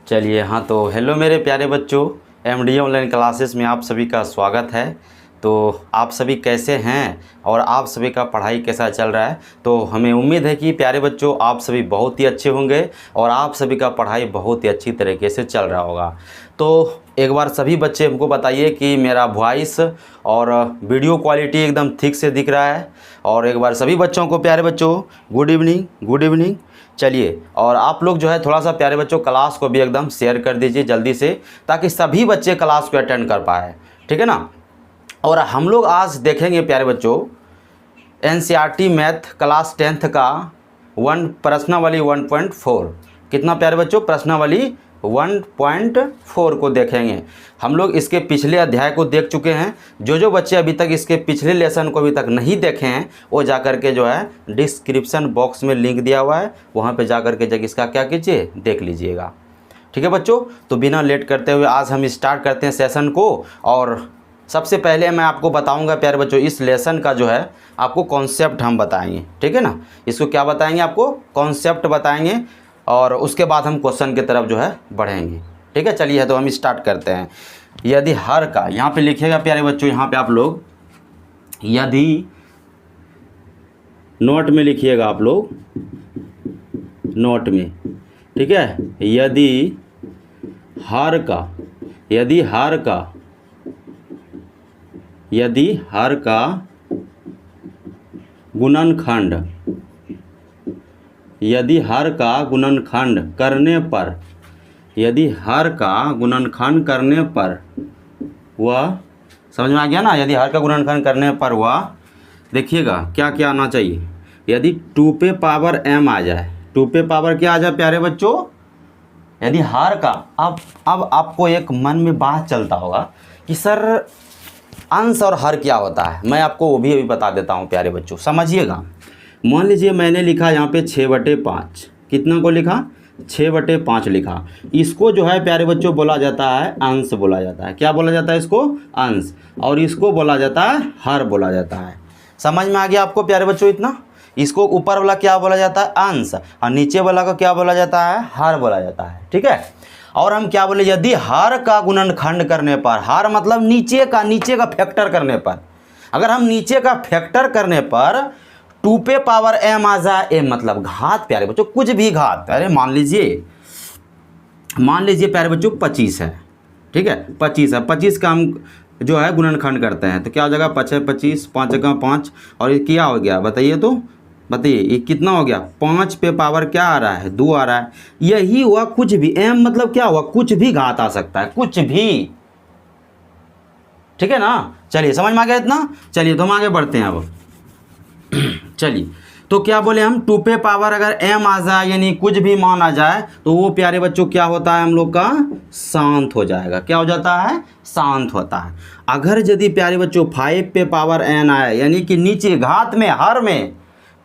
चलिए हाँ, तो हेलो मेरे प्यारे बच्चों, एमडी ऑनलाइन क्लासेस में आप सभी का स्वागत है। तो आप सभी कैसे हैं और आप सभी का पढ़ाई कैसा चल रहा है। तो हमें उम्मीद है कि प्यारे बच्चों आप सभी बहुत ही अच्छे होंगे और आप सभी का पढ़ाई बहुत ही अच्छी तरीके से चल रहा होगा। तो एक बार सभी बच्चे हमको बताइए कि मेरा वॉइस और वीडियो क्वालिटी एकदम ठीक से दिख रहा है। और एक बार सभी बच्चों को प्यारे बच्चों गुड इवनिंग, गुड इवनिंग। चलिए, और आप लोग जो है थोड़ा सा प्यारे बच्चों क्लास को भी एकदम शेयर कर दीजिए जल्दी से, ताकि सभी बच्चे क्लास को अटेंड कर पाए, ठीक है ना। और हम लोग आज देखेंगे प्यारे बच्चों एनसीईआरटी मैथ क्लास 10th का प्रश्नावली 1.4। कितना प्यारे बच्चों? प्रश्नावली 1.4 को देखेंगे। हम लोग इसके पिछले अध्याय को देख चुके हैं। जो बच्चे अभी तक इसके पिछले लेसन को अभी तक नहीं देखे हैं वो जा कर के जो है डिस्क्रिप्शन बॉक्स में लिंक दिया हुआ है, वहाँ पे जा कर के जगह इसका क्या कीजिए, देख लीजिएगा। ठीक है बच्चों, तो बिना लेट करते हुए आज हम स्टार्ट करते हैं सेशन को। और सबसे पहले मैं आपको बताऊंगा प्यारे बच्चों इस लेसन का जो है आपको कॉन्सेप्ट हम बताएंगे, ठीक है ना। इसको क्या बताएंगे? आपको कॉन्सेप्ट बताएंगे और उसके बाद हम क्वेश्चन की तरफ जो है बढ़ेंगे, ठीक है। चलिए तो हम स्टार्ट करते हैं। यदि हर का, यहाँ पे लिखिएगा प्यारे बच्चों, यहाँ पे आप लोग यदि नोट में लिखिएगा, आप लोग नोट में, ठीक है। यदि हर का, यदि हर का, यदि हर का गुणनखंड, यदि हर का गुणनखंड करने पर, यदि हर का गुणनखंड करने पर वह, समझ में आ गया ना। यदि हर का गुणनखंड करने पर वह, देखिएगा क्या क्या आना चाहिए। यदि 2 पे पावर m आ जाए, 2 पे पावर क्या आ जाए प्यारे बच्चों? यदि हर का, अब आपको एक मन में बात चलता होगा कि सर अंश और हर क्या होता है। मैं आपको वो भी अभी बता देता हूँ प्यारे बच्चों, समझिएगा। मान लीजिए मैंने लिखा यहाँ पे 6/5, कितना को लिखा? 6/5 लिखा। इसको जो है प्यारे बच्चों बोला जाता है अंश बोला जाता है। क्या बोला जाता है इसको? अंश। और इसको बोला जाता है हर बोला जाता है। समझ में आ गया आपको प्यारे बच्चों इतना? इसको ऊपर वाला क्या बोला जाता है? अंश, और नीचे वाला को क्या बोला जाता है? हर बोला जाता है, ठीक है। और हम क्या बोले? यदि हर का गुणनखंड करने पर, हर मतलब नीचे का फैक्टर करने पर, अगर हम नीचे का फैक्टर करने पर 2 पे पावर m आ जाए, m मतलब घात प्यारे बच्चों, कुछ भी घात। अरे मान लीजिए प्यारे बच्चों 25 है, ठीक है। 25 है, 25 का हम जो है गुणनखंड करते हैं तो क्या हो जाएगा? 5 है 25, 5 जगह 5, और ये क्या हो गया बताइए? तो बताइए ये कितना हो गया? 5 पे पावर क्या आ रहा है? 2 आ रहा है। यही हुआ कुछ भी, m मतलब क्या हुआ? कुछ भी घात आ सकता है, कुछ भी, ठीक है ना। चलिए समझ में आ गया इतना। चलिए तो हम आगे बढ़ते हैं अब। चलिए तो क्या बोले हम? 2 पे पावर अगर m आ जाए यानी कुछ भी मान आ जाए तो वो प्यारे बच्चों क्या होता है हम लोग का? शांत हो जाएगा। क्या हो जाता है? शांत होता है। अगर यदि प्यारे बच्चों 5 पे पावर n आए यानी कि नीचे घात में, हर में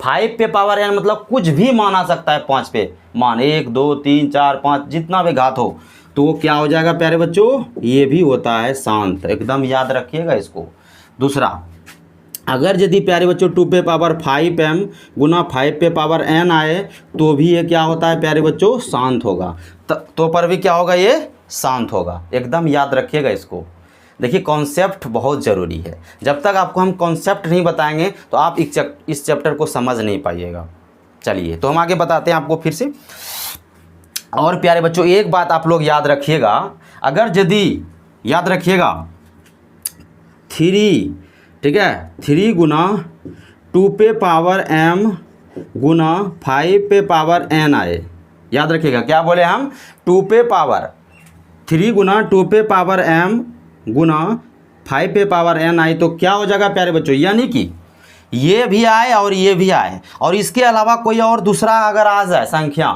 5 पे पावर n मतलब कुछ भी मान आ सकता है। 5 पे मान 1 2 3 4 5 जितना भी घात हो तो वो क्या हो जाएगा प्यारे बच्चों? ये भी होता है शांत। एकदम याद रखिएगा इसको। दूसरा, अगर यदि प्यारे बच्चों 2 पे पावर 5m गुना 5 पे पावर n आए तो भी ये क्या होता है प्यारे बच्चों? शांत होगा। तो पर भी क्या होगा? ये शांत होगा। एकदम याद रखिएगा इसको। देखिए कॉन्सेप्ट बहुत ज़रूरी है। जब तक आपको हम कॉन्सेप्ट नहीं बताएंगे तो आप इस चैप्टर को समझ नहीं पाइएगा। चलिए तो हम आगे बताते हैं आपको फिर से। और प्यारे बच्चों एक बात आप लोग याद रखिएगा, अगर यदि याद रखिएगा 3, ठीक है, 3 गुना 2 पे पावर m गुना 5 पे पावर n आए। याद रखिएगा क्या बोले हम? 2 पे पावर 3 गुना 2 पे पावर m गुना 5 पे पावर n आए तो क्या हो जाएगा प्यारे बच्चों? यानी कि ये भी आए और ये भी आए और इसके अलावा कोई और दूसरा अगर आ जाए संख्या,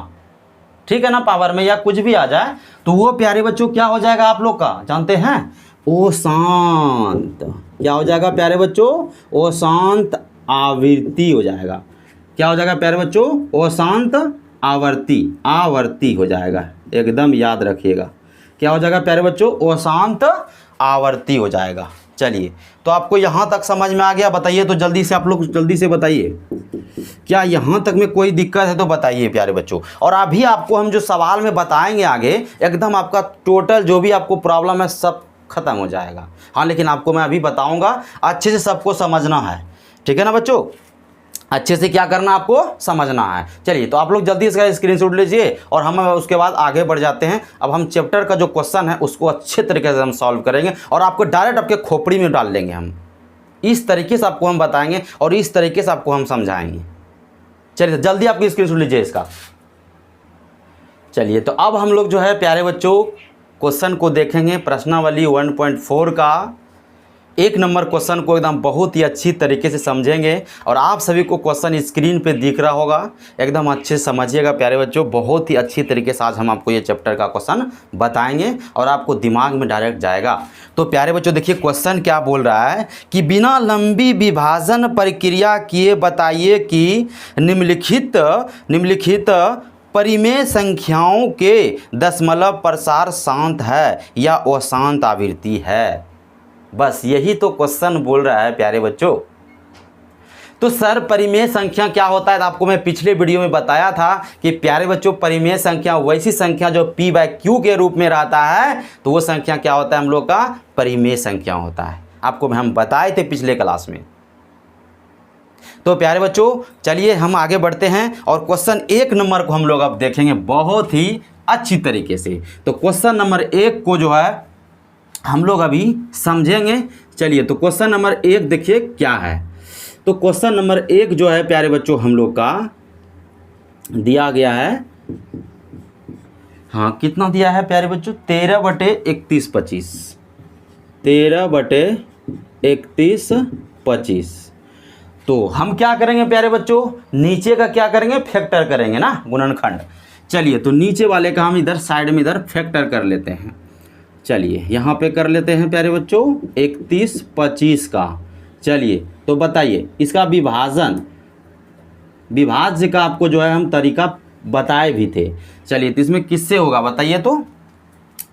ठीक है ना, पावर में या कुछ भी आ जाए तो वो प्यारे बच्चों क्या हो जाएगा आप लोग का? जानते हैं? ओ शांत। क्या हो जाएगा प्यारे बच्चों? ओ शांत आवृत्ति हो जाएगा। क्या हो जाएगा प्यारे बच्चों? ओ शांत आवर्ती हो जाएगा। एकदम याद रखिएगा। क्या हो जाएगा प्यारे बच्चों? ओ शांत आवर्ती हो जाएगा। चलिए, तो आपको यहाँ तक समझ में आ गया? बताइए तो जल्दी से, आप लोग जल्दी से बताइए, क्या यहाँ तक में कोई दिक्कत है तो बताइए प्यारे बच्चों। और अभी आपको हम जो सवाल में बताएंगे आगे, एकदम आपका टोटल जो भी आपको प्रॉब्लम है सब खत्म हो जाएगा। हाँ, लेकिन आपको मैं अभी बताऊंगा, अच्छे से सबको समझना है, ठीक है ना बच्चों? अच्छे से क्या करना आपको समझना है। चलिए, तो आप लोग जल्दी इसका स्क्रीनशॉट लीजिए और हम उसके बाद आगे बढ़ जाते हैं। अब हम चैप्टर का जो क्वेश्चन है उसको अच्छे तरीके से हम सॉल्व करेंगे और आपको डायरेक्ट आपके खोपड़ी में डाल देंगे हम। इस तरीके से आपको हम बताएंगे और इस तरीके से आपको हम समझाएंगे। चलिए, तो जल्दी आपकी स्क्रीनशॉट लीजिए इसका। चलिए, तो अब हम लोग जो है प्यारे बच्चों क्वेश्चन को देखेंगे, प्रश्नावली 1.4 का 1 नंबर क्वेश्चन को एकदम बहुत ही अच्छी तरीके से समझेंगे। और आप सभी को क्वेश्चन स्क्रीन पे दिख रहा होगा, एकदम अच्छे से समझिएगा प्यारे बच्चों। बहुत ही अच्छी तरीके से आज हम आपको ये चैप्टर का क्वेश्चन बताएंगे और आपको दिमाग में डायरेक्ट जाएगा। तो प्यारे बच्चों देखिए, क्वेश्चन क्या बोल रहा है कि बिना लंबी विभाजन प्रक्रिया किए बताइए कि निम्नलिखित परिमेय संख्याओं के दशमलव प्रसार शांत है या अशांत आवृत्ति है। बस यही तो क्वेश्चन बोल रहा है प्यारे बच्चों। तो सर परिमेय संख्या क्या होता है? तो आपको मैं पिछले वीडियो में बताया था कि प्यारे बच्चों परिमेय संख्या वैसी संख्या जो p/q के रूप में रहता है, तो वो संख्या क्या होता है हम लोग का? परिमेय संख्या होता है। आपको हम बताए थे पिछले क्लास में। तो प्यारे बच्चों चलिए हम आगे बढ़ते हैं और क्वेश्चन 1 नंबर को हम लोग अब देखेंगे बहुत ही अच्छी तरीके से। तो क्वेश्चन नंबर 1 को जो है हम लोग अभी समझेंगे। चलिए, तो क्वेश्चन नंबर 1 देखिए क्या है। तो क्वेश्चन नंबर 1 जो है प्यारे बच्चों हम लोग का दिया गया है, हाँ कितना दिया है प्यारे बच्चों? 13/31/25। 13/31/25। तो हम क्या करेंगे प्यारे बच्चों? नीचे का क्या करेंगे? फैक्टर करेंगे ना, गुणनखंड। चलिए, तो नीचे वाले का हम इधर साइड में इधर फैक्टर कर लेते हैं। चलिए, यहाँ पे कर लेते हैं प्यारे बच्चों 31/25 का। चलिए, तो बताइए इसका विभाज्य का आपको जो है हम तरीका बताए भी थे। चलिए, तो इसमें किससे होगा बताइए? तो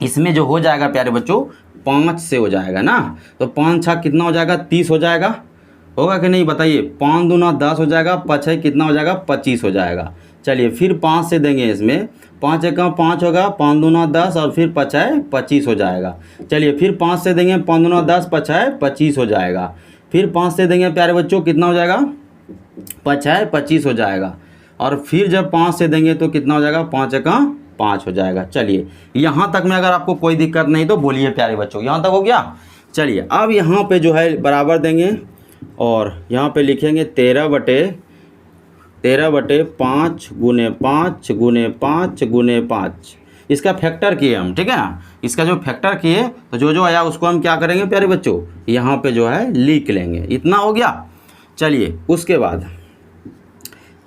इसमें जो हो जाएगा प्यारे बच्चों 5 से हो जाएगा ना। तो 5 छा कितना हो जाएगा? 30 हो जाएगा, होगा कि नहीं बताइए? 5 दूना 10 हो जाएगा, 5 है कितना हो जाएगा? 25 हो जाएगा। चलिए, फिर 5 से देंगे इसमें, 5 एकम 5 होगा, 5 दूना 10 और फिर 5 है 25 हो जाएगा। चलिए, फिर 5 से देंगे, 5 दूना 10, 5 है 25 हो जाएगा। फिर 5 से देंगे प्यारे बच्चों कितना हो जाएगा? 5 है 25 हो जाएगा। और फिर जब 5 से देंगे तो कितना हो जाएगा? 5 एकम 5 हो जाएगा। चलिए, यहाँ तक में अगर आपको कोई दिक्कत नहीं तो बोलिए प्यारे बच्चों, यहाँ तक हो गया? चलिए, अब यहाँ पे जो है बराबर देंगे और यहाँ पे लिखेंगे 13/5 गुने 5 गुने 5 गुने 5। इसका फैक्टर किए हम, ठीक है ना? इसका जो फैक्टर किए तो जो आया उसको हम क्या करेंगे प्यारे बच्चों? यहाँ पे जो है लिख लेंगे। इतना हो गया। चलिए, उसके बाद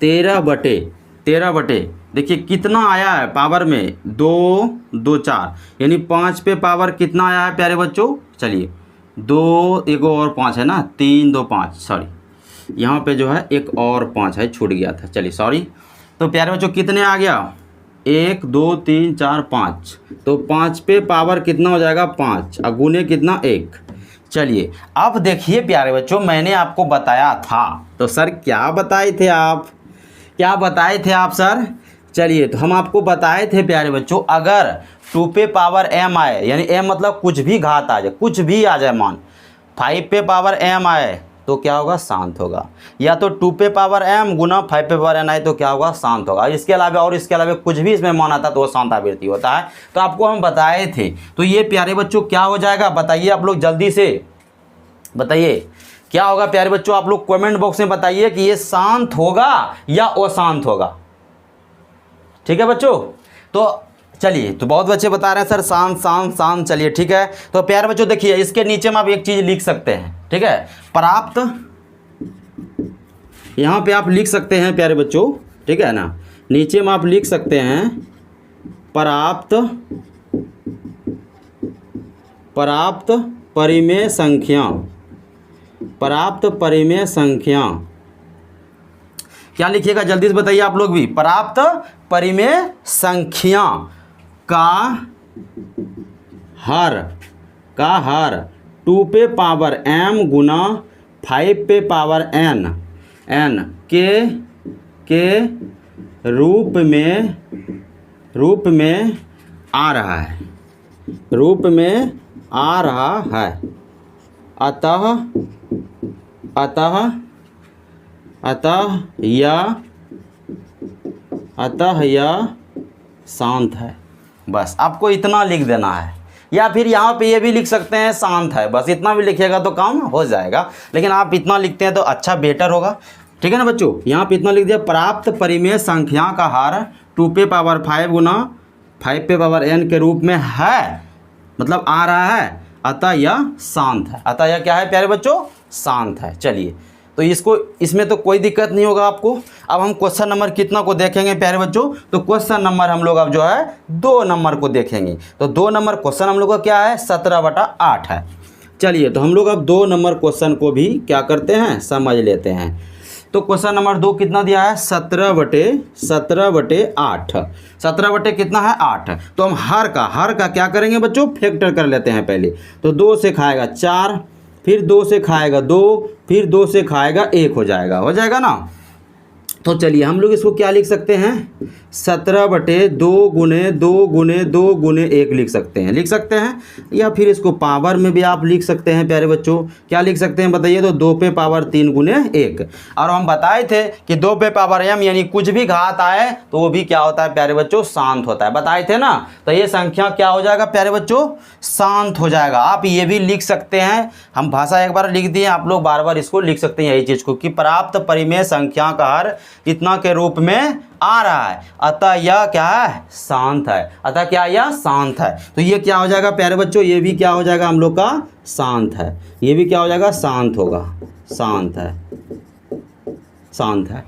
13/13 देखिए कितना आया है पावर में? 2 2 4, यानी 5 पे पावर कितना आया है प्यारे बच्चों? चलिए, 2 एक और 5 है ना, 3 2 5, सॉरी यहाँ पे जो है एक और 5 है, छूट गया था। चलिए सॉरी। तो प्यारे बच्चों कितने आ गया? 1 2 3 4 5। तो 5 पे पावर कितना हो जाएगा? 5 और गुने कितना? 1। चलिए, अब देखिए प्यारे बच्चों मैंने आपको बताया था, तो सर क्या बताए थे आप? क्या बताए थे आप सर? चलिए, तो हम आपको बताए थे प्यारे बच्चों, अगर 2 पे पावर m आए, यानी m मतलब कुछ भी घात आ जाए, कुछ भी आ जाए मान, 5 पे पावर m आए तो क्या होगा? शांत होगा। या तो 2 पे पावर m गुना 5 पे पावर n आए तो क्या होगा? शांत होगा। इसके अलावा कुछ भी इसमें मान आता तो वो शांत आवृत्ति होता है। तो आपको हम बताए थे। तो ये प्यारे बच्चों क्या हो जाएगा बताइए? आप लोग जल्दी से बताइए क्या होगा प्यारे बच्चों? आप लोग कमेंट बॉक्स में बताइए कि ये शांत होगा या अशांत होगा। ठीक है बच्चों? तो चलिए, तो बहुत बच्चे बता रहे हैं सर शांत शांत शांत। चलिए ठीक है। तो प्यारे बच्चों देखिए इसके नीचे में आप एक चीज़ लिख सकते हैं, ठीक है? प्राप्त, यहाँ पे आप लिख सकते हैं प्यारे बच्चों, ठीक है ना? नीचे में आप लिख सकते हैं प्राप्त परिमेय संख्या। प्राप्त परिमेय संख्या क्या लिखिएगा जल्दी से बताइए आप लोग भी? प्राप्त परिमेय संख्या का हर 2 पे पावर m गुना 5 पे पावर n के रूप में आ रहा है, अतः यह शांत है। बस आपको इतना लिख देना है, या फिर यहाँ पे ये भी लिख सकते हैं शांत है, बस इतना भी लिखिएगा तो काम हो जाएगा। लेकिन आप इतना लिखते हैं तो अच्छा बेटर होगा, ठीक है ना बच्चों। यहाँ पे इतना लिख दिया, प्राप्त परिमेय संख्या का हर 2 पे पावर 5 गुना 5 पे पावर n के रूप में है, मतलब आ रहा है, अतः यह शांत है। अतः यह क्या है प्यारे बच्चों? शांत है। चलिए, तो इसमें तो कोई दिक्कत नहीं होगा आपको। अब हम क्वेश्चन नंबर कितना को देखेंगे प्यारे बच्चों? तो क्वेश्चन नंबर हम लोग अब जो है 2 नंबर को देखेंगे। तो 2 नंबर क्वेश्चन हम लोग का क्या है? 17/8 है। चलिए, तो हम लोग अब 2 नंबर क्वेश्चन को भी क्या करते हैं? समझ लेते हैं। तो क्वेश्चन नंबर 2 कितना दिया है? 17/8। 17 बटे कितना है? 8। तो हम हर का क्या करेंगे बच्चों? फैक्टर कर लेते हैं पहले। तो 2 से खाएगा 4, फिर 2 से खाएगा 2, फिर 2 से खाएगा 1 हो जाएगा ना। तो चलिए हम लोग इसको क्या लिख सकते हैं? 17/2 गुने 2 गुने 2 गुने 1 लिख सकते हैं, या फिर इसको पावर में भी आप लिख सकते हैं प्यारे बच्चों। क्या लिख सकते हैं बताइए? तो 2 पे पावर 3 गुने 1। और हम बताए थे कि 2 पे पावर m यानी कुछ भी घात आए तो वो भी क्या होता है प्यारे बच्चों? शांत होता है। बताए थे ना। तो ये संख्या क्या हो जाएगा प्यारे बच्चों? शांत हो जाएगा। आप ये भी लिख सकते हैं, हम भाषा एक बार लिख दिए, आप लोग बार बार इसको लिख सकते हैं यही चीज़ को, कि प्राप्त परिमेय संख्या का हर कितना के रूप में आ रहा है, अतः यह क्या है? शांत है। अतः क्या? यह शांत है। तो ये क्या हो जाएगा प्यारे बच्चों? ये भी क्या हो जाएगा हम लोग का? शांत है। ये भी क्या हो जाएगा? शांत होगा। शांत है।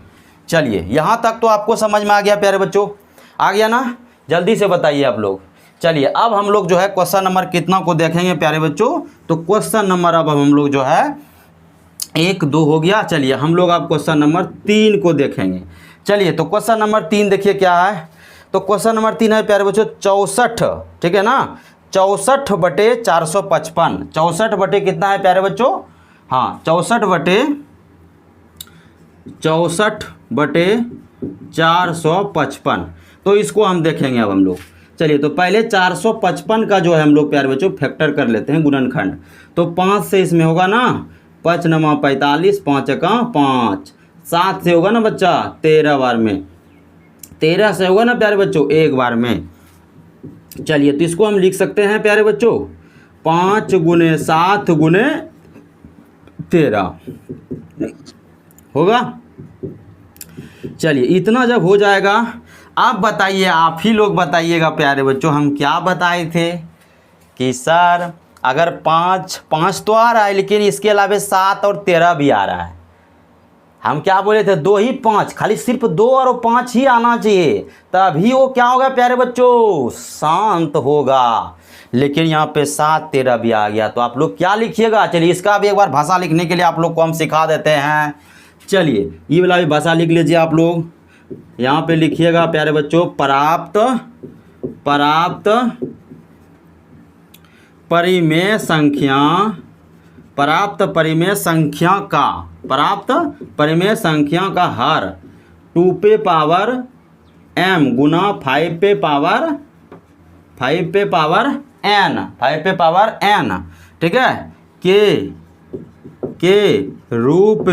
चलिए, यहाँ तक तो आपको समझ में आ गया प्यारे बच्चों? आ गया ना? जल्दी से बताइए आप लोग। चलिए, अब हम लोग जो है क्वेश्चन नंबर कितना को देखेंगे प्यारे बच्चों? तो क्वेश्चन नंबर अब हम लोग जो है 1 2 हो गया। चलिए, हम लोग अब क्वेश्चन नंबर 3 को देखेंगे। चलिए, तो क्वेश्चन नंबर 3 देखिए क्या है। तो क्वेश्चन नंबर 3 है प्यारे बच्चों 64, ठीक है ना। 64/455। 64 बटे कितना है प्यारे बच्चों? हाँ, 64/455। तो इसको हम देखेंगे अब हम लोग। चलिए, तो पहले 455 का जो है हम लोग प्यारे बच्चों फैक्टर कर लेते हैं, गुणनखंड। तो 5 से इसमें होगा ना, 5 9 45, 5 1 5, 7 से होगा ना बच्चा 13 बार में, 13 से होगा ना प्यारे बच्चों 1 बार में। चलिए, तो इसको हम लिख सकते हैं प्यारे बच्चों 5 गुने 7 गुने 13 होगा। चलिए, इतना जब हो जाएगा, आप बताइए, आप ही लोग बताइएगा प्यारे बच्चों, हम क्या बताए थे कि सर अगर 5 तो आ रहा है, लेकिन इसके अलावा 7 और 13 भी आ रहा है। हम क्या बोले थे? 2 ही 5, खाली सिर्फ 2 और 5 ही आना चाहिए, तभी वो क्या होगा प्यारे बच्चों? शांत होगा। लेकिन यहाँ पे 7 13 भी आ गया, तो आप लोग क्या लिखिएगा? चलिए, इसका भी एक बार भाषा लिखने के लिए आप लोग को हम सिखा देते हैं। चलिए, ये वाला भी भाषा लिख लीजिए आप लोग। यहाँ पे लिखिएगा प्यारे बच्चों, प्राप्त परिमेय संख्या का हर 2 पे पावर m गुना 5 पे पावर n, ठीक है, के रूप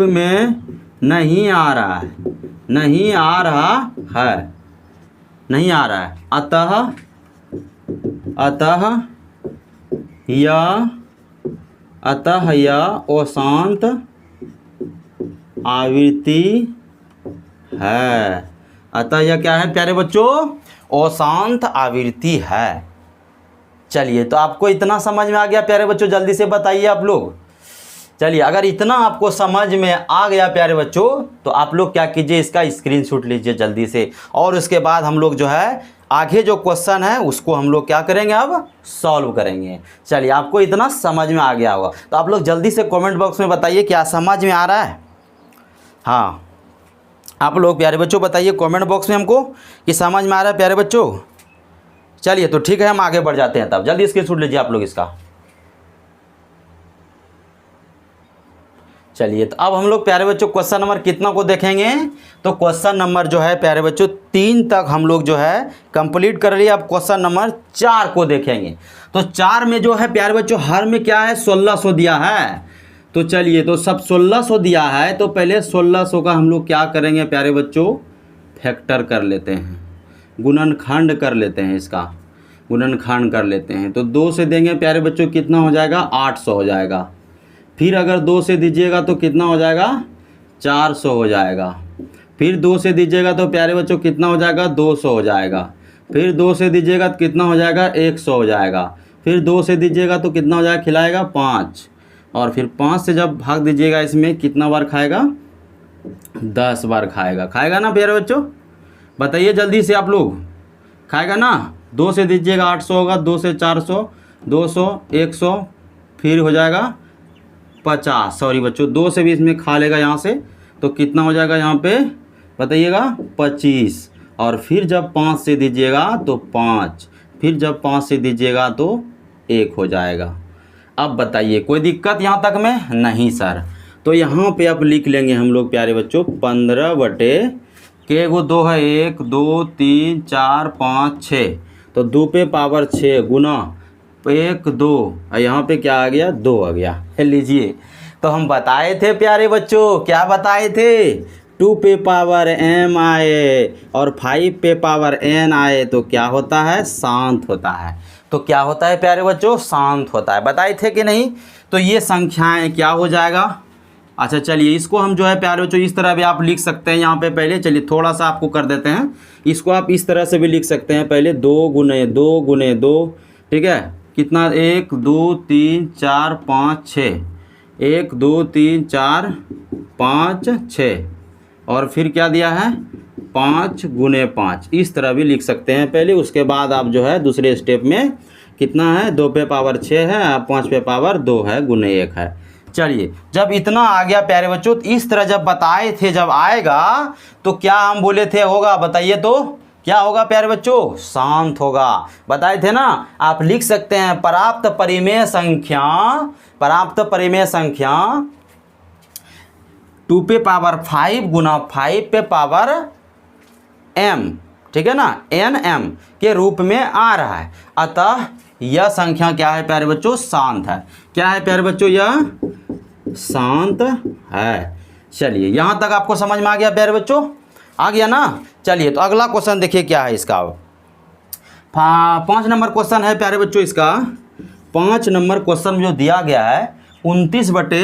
में नहीं आ रहा है, अतः यह अशांत आवृत्ति है। अतः यह क्या है प्यारे बच्चों? अशांत आवृत्ति है। चलिए, तो आपको इतना समझ में आ गया प्यारे बच्चों? जल्दी से बताइए आप लोग। चलिए, अगर इतना आपको समझ में आ गया प्यारे बच्चों, तो आप लोग क्या कीजिए, इसका स्क्रीनशॉट लीजिए जल्दी से, और उसके बाद हम लोग जो है आगे जो क्वेश्चन है उसको हम लोग क्या करेंगे? अब सॉल्व करेंगे। चलिए, आपको इतना समझ में आ गया होगा, तो आप लोग जल्दी से कमेंट बॉक्स में बताइए क्या समझ में आ रहा है। हाँ, आप लोग प्यारे बच्चों बताइए कमेंट बॉक्स में हमको कि समझ में आ रहा है प्यारे बच्चों। चलिए, तो ठीक है, हम आगे बढ़ जाते हैं। तब जल्दी स्क्रीनशॉट लीजिए आप लोग इसका। चलिए, तो अब हम लोग प्यारे बच्चों क्वेश्चन नंबर कितना को देखेंगे? तो क्वेश्चन नंबर जो है प्यारे बच्चों 3 तक हम लोग जो है कंप्लीट कर लिए। अब क्वेश्चन नंबर 4 को देखेंगे। तो 4 में जो है प्यारे बच्चों हर में क्या है, 1600 दिया है। तो चलिए, तो सब 1600 दिया है, तो पहले 1600 का हम लोग क्या करेंगे प्यारे बच्चों, फैक्टर कर लेते हैं, गुणनखंड कर लेते हैं, इसका गुणनखंड कर लेते हैं। तो 2 से देंगे प्यारे बच्चों कितना हो जाएगा, 800 हो जाएगा। फिर अगर 2 से दीजिएगा तो कितना हो जाएगा, 400 हो जाएगा। फिर 2 से दीजिएगा तो प्यारे बच्चों कितना हो जाएगा, 200 हो जाएगा। फिर 2 से दीजिएगा तो कितना हो जाएगा, 100 हो जाएगा। फिर 2 से दीजिएगा तो कितना हो जाएगा, खिलाएगा 5। और फिर 5 से जब भाग दीजिएगा इसमें कितना बार खाएगा, 10 बार खाएगा। खाएगा ना प्यारे बच्चों, बताइए जल्दी से आप लोग, खाएगा ना? 2 से दीजिएगा 800 होगा, 2 से 400, 200, 100, फिर हो जाएगा 50। सॉरी बच्चों, 2 से भी इसमें खा लेगा यहाँ से, तो कितना हो जाएगा यहाँ पे बताइएगा, 25। और फिर जब 5 से दीजिएगा तो 5, फिर जब 5 से दीजिएगा तो 1 हो जाएगा। अब बताइए कोई दिक्कत यहाँ तक में? नहीं सर। तो यहाँ पे अब लिख लेंगे हम लोग प्यारे बच्चों 15 बटे के गो 2 है, 1 2 3 4 5 6, तो 2 पे पावर 6 गुना 1 2, और यहाँ पे क्या आ गया, 2 आ गया। लीजिए, तो हम बताए थे प्यारे बच्चों, क्या बताए थे, 2 पे पावर m आए और 5 पे पावर n आए तो क्या होता है, शांत होता है। तो क्या होता है प्यारे बच्चों, शांत होता है। बताए थे कि नहीं? तो ये संख्याएं क्या हो जाएगा। अच्छा चलिए, इसको हम जो है प्यारे बच्चों इस तरह भी आप लिख सकते हैं। यहाँ पे पहले चलिए थोड़ा सा आपको कर देते हैं, इसको आप इस तरह से भी लिख सकते हैं। पहले 2 गुने 2 गुने 2, ठीक है, कितना, 1 2 3 4 5 6, 1 2 3 4 5 6, और फिर क्या दिया है, 5 गुने 5, इस तरह भी लिख सकते हैं पहले। उसके बाद आप जो है दूसरे स्टेप में कितना है, 2 पे पावर 6 है, 5 पे पावर 2 है, गुने 1 है। चलिए, जब इतना आ गया प्यारे बच्चों, तो इस तरह जब बताए थे, जब आएगा तो क्या हम बोले थे होगा, बताइए तो क्या होगा प्यारे बच्चों, शांत होगा। बताए थे ना, आप लिख सकते हैं प्राप्त परिमेय संख्या, प्राप्त परिमेय संख्या 2 पे पावर 5 गुना 5 पे पावर m, ठीक है ना, nm के रूप में आ रहा है। अतः यह संख्या क्या है प्यारे बच्चों, शांत है। क्या है प्यारे बच्चों, यह शांत है। चलिए, यहाँ तक आपको समझ में आ गया प्यारे बच्चों, आ गया ना? चलिए, तो अगला क्वेश्चन देखिए क्या है इसका। 5 नंबर क्वेश्चन है प्यारे बच्चों इसका। 5 नंबर क्वेश्चन जो दिया गया है 29 बटे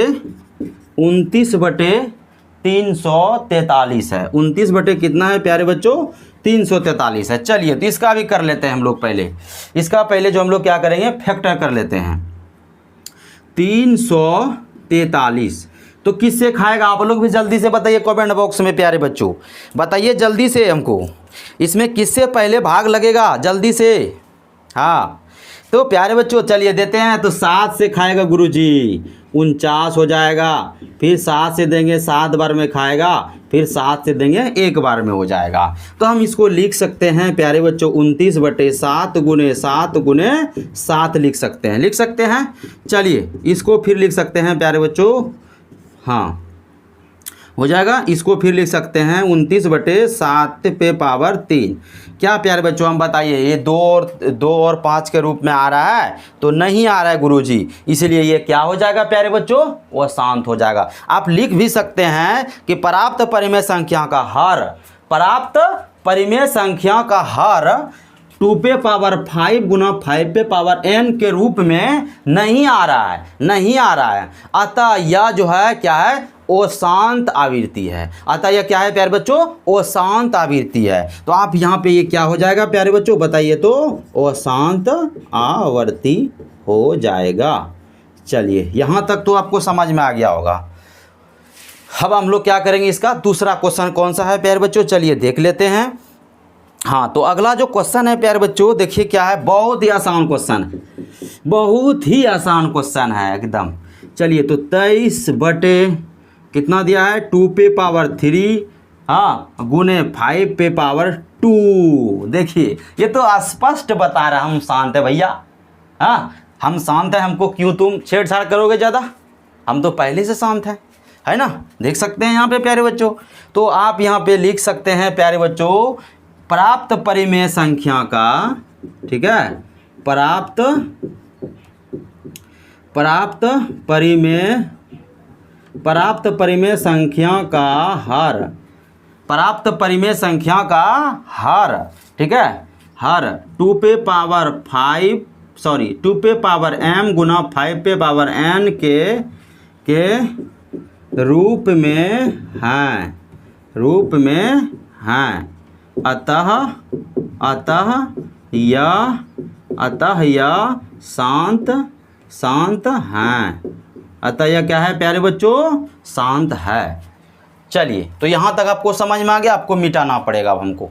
343 है। 29 बटे कितना है प्यारे बच्चों, 343 है। चलिए, तो इसका भी कर लेते हैं हम लोग पहले। इसका पहले जो हम लोग क्या करेंगे, फैक्टर कर लेते हैं। 343 तो किससे खाएगा, आप लोग भी जल्दी से बताइए कमेंट बॉक्स में प्यारे बच्चों, बताइए जल्दी से हमको, इसमें किससे पहले भाग लगेगा, जल्दी से। हाँ, तो प्यारे बच्चों चलिए देते हैं। तो 7 से खाएगा गुरुजी, 49 हो जाएगा। फिर 7 से देंगे 7 बार में खाएगा, फिर 7 से देंगे 1 बार में हो जाएगा। तो हम इसको लिख सकते हैं प्यारे बच्चों 29 बटे 7 गुने 7 गुने 7 लिख सकते हैं, लिख सकते हैं। चलिए, इसको फिर लिख सकते हैं प्यारे बच्चों, हाँ हो जाएगा। इसको फिर लिख सकते हैं 29 बटे 7 पे पावर 3। क्या प्यारे बच्चों हम बताइए, ये 2 और 5 के रूप में आ रहा है तो नहीं आ रहा है गुरुजी, इसलिए ये क्या हो जाएगा प्यारे बच्चों, वो शांत हो जाएगा। आप लिख भी सकते हैं कि प्राप्त परिमेय संख्या का हर, प्राप्त परिमेय संख्या का हर 2 पे पावर 5 गुना 5 पे पावर n के रूप में नहीं आ रहा है, नहीं आ रहा है। अतः यह जो है क्या है, वो शांत आवृत्ति है। अतः यह क्या है प्यारे बच्चों, वो शांत आवृत्ति है। तो आप यहाँ पे ये क्या हो जाएगा प्यारे बच्चों, बताइए तो, वो शांत आवर्ती हो जाएगा। चलिए, यहाँ तक तो आपको समझ में आ गया होगा। अब हम लोग क्या करेंगे, इसका दूसरा क्वेश्चन कौन सा है प्यारे बच्चों, चलिए देख लेते हैं। हाँ, तो अगला जो क्वेश्चन है प्यारे बच्चों, देखिए क्या है, बहुत ही आसान क्वेश्चन है, बहुत ही आसान क्वेश्चन है एकदम। चलिए, तो 23 बटे कितना दिया है, 2 पे पावर 3, हाँ गुने 5 पे पावर 2। देखिए, ये तो स्पष्ट बता रहा है हम शांत है भैया। हाँ, हम शांत है, हमको क्यों तुम छेड़छाड़ करोगे ज़्यादा, हम तो पहले से शांत हैं। है ना, देख सकते हैं यहाँ पे प्यारे बच्चों। तो आप यहाँ पे लिख सकते हैं प्यारे बच्चों प्राप्त परिमेय संख्या का, ठीक है, प्राप्त परिमेय संख्या का हर, प्राप्त परिमेय संख्या का हर, ठीक है, हर 2 पे पावर m गुना 5 पे पावर n के रूप में हैं, अतः यह शांत हैं, अतः यह क्या है प्यारे बच्चों, शांत है। चलिए, तो यहाँ तक आपको समझ में आ गया। आपको मिटाना पड़ेगा, अब हमको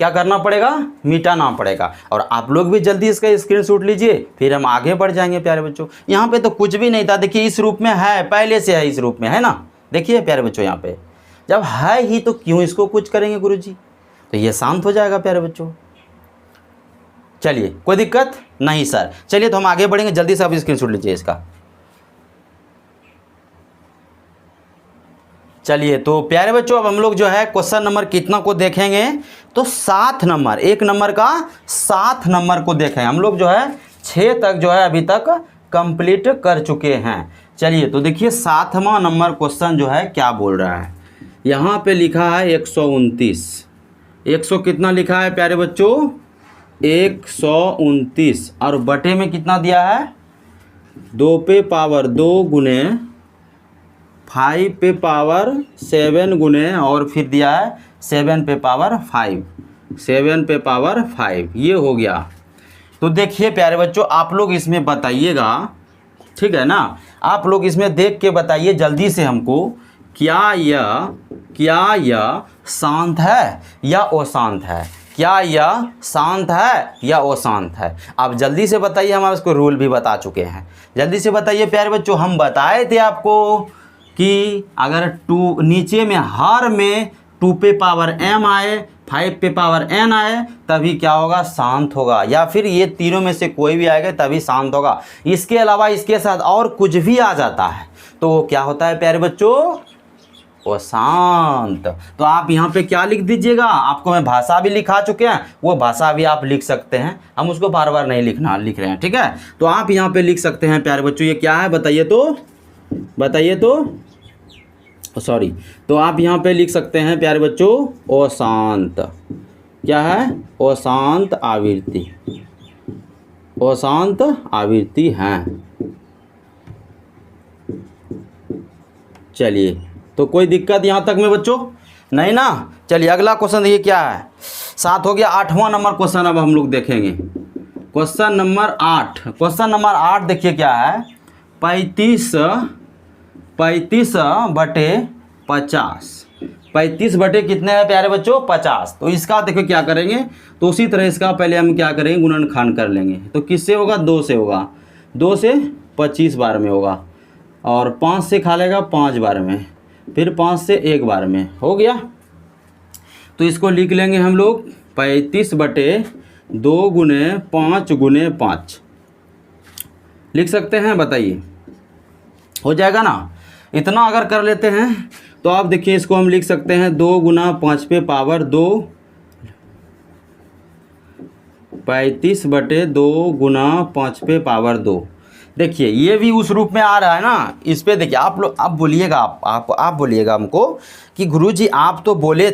क्या करना पड़ेगा, मिटाना पड़ेगा। और आप लोग भी जल्दी इसका स्क्रीनशॉट लीजिए, फिर हम आगे बढ़ जाएंगे प्यारे बच्चों। यहाँ पे तो कुछ भी नहीं था, देखिए इस रूप में है, पहले से है इस रूप में, है ना। देखिए प्यारे बच्चों यहाँ पे जब है ही तो क्यों इसको कुछ करेंगे गुरुजी, तो ये शांत हो जाएगा प्यारे बच्चों। चलिए, कोई दिक्कत नहीं सर। चलिए, तो हम आगे बढ़ेंगे, जल्दी से आप स्क्रीनशॉट लीजिए इसका। चलिए, तो प्यारे बच्चों अब हम लोग जो है क्वेश्चन नंबर कितना को देखेंगे, तो 7 नंबर, 1 नंबर का 7 नंबर को देखें। हम लोग जो है 6 तक जो है अभी तक कंप्लीट कर चुके हैं। चलिए, तो देखिए 7वां नंबर क्वेश्चन जो है क्या बोल रहा है। यहाँ पे लिखा है 129, 100 कितना लिखा है प्यारे बच्चों, 129, और बटे में कितना दिया है, 2 पे पावर 2 गुने 5 पे पावर 7 गुने, और फिर दिया है 7 पे पावर 5, 7 पे पावर 5, ये हो गया। तो देखिए प्यारे बच्चों, आप लोग इसमें बताइएगा, ठीक है ना, आप लोग इसमें देख के बताइए जल्दी से हमको, क्या यह शांत है या अशांत है, क्या यह शांत है या अशांत है। आप जल्दी से बताइए, हम इसको रूल भी बता चुके हैं, जल्दी से बताइए प्यारे बच्चों। हम बताए थे आपको कि अगर 2 नीचे में हर में 2 पे पावर m आए, 5 पे पावर n आए, तभी क्या होगा, शांत होगा, या फिर ये तीनों में से कोई भी आएगा तभी शांत होगा। इसके अलावा इसके साथ और कुछ भी आ जाता है तो वो क्या होता है प्यारे बच्चों, वो शांत। तो आप यहाँ पे क्या लिख दीजिएगा, आपको मैं भाषा भी लिखा चुके हैं, वो भाषा भी आप लिख सकते हैं, हम उसको बार बार नहीं लिख रहे हैं, ठीक है। तो आप यहाँ पे लिख सकते हैं प्यारे बच्चों, ये क्या है बताइए तो सॉरी, तो आप यहाँ पे लिख सकते हैं प्यारे बच्चों अशांत, क्या है, अशांत आवृत्ति, अशांत आवृत्ति हैं। चलिए, तो कोई दिक्कत यहाँ तक में बच्चों नहीं ना। चलिए, अगला क्वेश्चन देखिए क्या है, 7 हो गया। 8वां नंबर क्वेश्चन अब हम लोग देखेंगे, क्वेश्चन नंबर 8। क्वेश्चन नंबर 8 देखिए क्या है, 35 बटे 50, 35 बटे कितने हैं प्यारे बच्चों, 50। तो इसका देखो क्या करेंगे, तो उसी तरह इसका पहले हम क्या करेंगे, गुणनखंड कर लेंगे। तो किससे होगा, 2 से होगा, 2 से 25 बार में होगा, और 5 से खा लेगा 5 बार में, फिर 5 से 1 बार में, हो गया। तो इसको लिख लेंगे हम लोग 35 बटे 2 गुने 5 गुने 5 लिख सकते हैं, बताइए हो जाएगा ना। इतना अगर कर लेते हैं तो आप देखिए इसको हम लिख सकते हैं 2 गुना 5 पे पावर 2, 35 बटे 2 गुना 5 पे पावर 2। देखिए ये भी उस रूप में आ रहा है ना। इस पे देखिए आप लोग, आप बोलिएगा, आप बोलिएगा हमको कि गुरुजी आप तो बोले